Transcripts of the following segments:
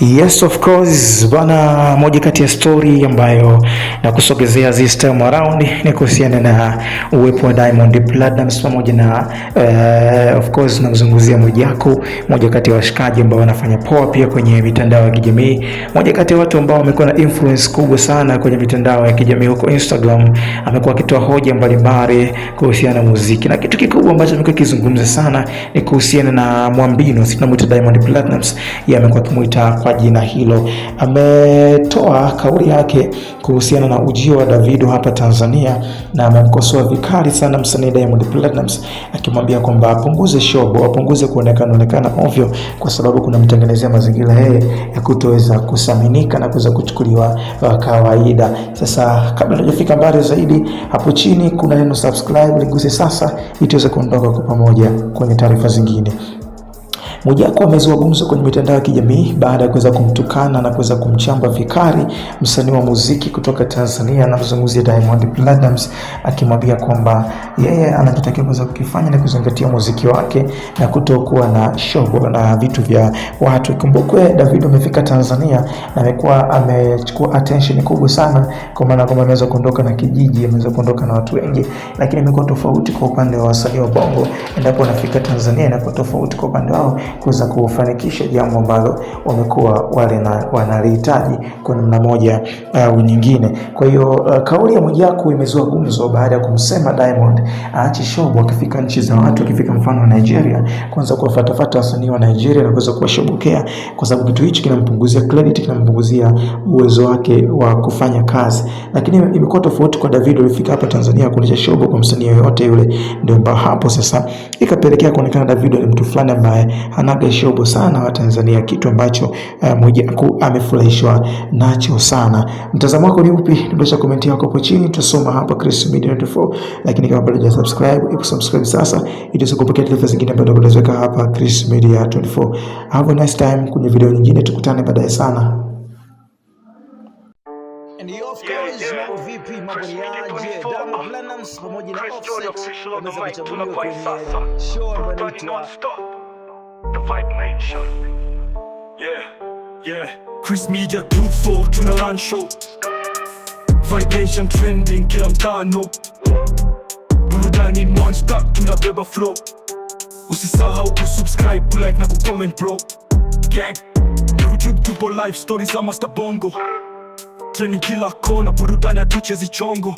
Yes, of course bwana, moja kati ya story ambayo nakusogezea this time around ni kuhusiana na uwepo wa Diamond Platnumz pamoja na of course namzungumzia Mwijaku, moja kati ya washikaji ambao wanafanya poa pia kwenye mitandao ya kijamii, moja kati ya watu ambao wamekuwa na influence kubwa sana kwenye mitandao ya kijamii huko Instagram. Amekuwa akitoa hoja mbalimbali kuhusiana na muziki, na kitu kikubwa ambacho amekuwa kizungumza sana ni kuhusiana na Mwambino, tunamuita Diamond Platnumz. Yeye amekuwa akimuita kwa jina hilo. Ametoa kauli yake kuhusiana na ujio wa Davido hapa Tanzania, na amemkosoa vikali sana msanii Diamond Platnumz, akimwambia kwamba apunguze shobo, apunguze kuonekana ovyo, kwa sababu kuna mtengenezea mazingira yeye ya kutoweza kusaminika na kuweza kuchukuliwa kawaida. Sasa kabla tujafika mbali zaidi, hapo chini kuna neno subscribe, liguse sasa ili tuweze kuondoka kwa pamoja kwenye taarifa zingine. Mwijaku amezua gumzo kwenye mitandao ya kijamii baada ya kuweza kumtukana na kuweza kumchamba vikali msanii wa muziki kutoka Tanzania, na mzungumzia Diamond Platnumz, akimwambia kwamba yeye anachotakiwa kuweza kukifanya ni kuzingatia muziki wake na kutokuwa na shobo na vitu vya watu. Ikumbukwe Davido amefika Tanzania na amechukua attention kubwa sana, kwa maana kwamba ameweza kuondoka na kijiji, ameweza kuondoka na watu wengi, lakini imekuwa tofauti kwa upande wa wasanii wa Bongo. Endapo anafika Tanzania inakuwa tofauti kwa upande wao kuweza kufanikisha jambo ambalo wamekuwa wale na wanalihitaji kwa namna moja au nyingine. Kwa hiyo kauli ya Mwijaku imezua gumzo baada ya kumsema Diamond aache shobo akifika nchi za watu, akifika mfano Nigeria, kwanza kuwafuatafuta wasanii wa Nigeria na kuweza kuwashobokea, kwa sababu kitu hicho kinampunguzia credit, kinampunguzia uwezo wake wa kufanya kazi. Lakini imekuwa tofauti kwa Davido. Alifika hapa Tanzania kuonyesha shobo kwa msanii yoyote yule, ndio hapo sasa ikapelekea kuonekana Davido ni mtu fulani ambaye anaga shobo sana wa Tanzania, kitu ambacho Mwijaku amefurahishwa nacho sana. Mtazamo wako ni upi? Dondosha comment yako hapo chini, tutasoma hapa Chris Media 24. Lakini kama bado hujasubscribe, subscribe sasa ili usipokee taarifa zingine ambazo tunaweka hapa Chris Media 24. Have a nice time kwenye video nyingine, tukutane baadaye sana. Vipi mambo ni aje? Diamond Platnumz pamoja na Offset wameweza kuchaguliwa kwenye show ambayo inaitwa The Vibe Nation. Chris Media 24 tuna run show. Vibe Nation trending kila mtano. Burudani non-stop tunabeba flow. Usisahau kusubscribe, kulike na kucomment bro. Gang YouTube tupo live stories za Master Bongo. Trending kila kona, burudani hatuchezi chongo.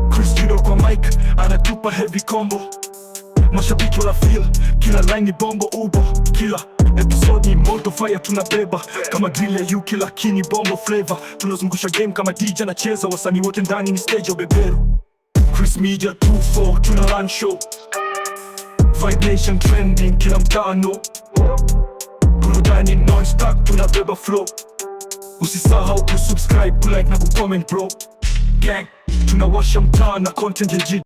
Chris Judo kwa mic anatupa heavy combo. Mashabiki wana feel, kila line ni bombo ubo. Kila episode ni moto fire tunabeba. Kama drill ya UK lakini bombo flavor. Tunazungusha game kama DJ anacheza, wasanii wote ndani ni stage ya beberu. Chris Media 24 tuna run show. Vibe Nation trending kila mtano. Burudani non-stop tunabeba flow. Usisahau kusubscribe, kulike na kucomment bro. Gang tunawasha mtaa na content legit.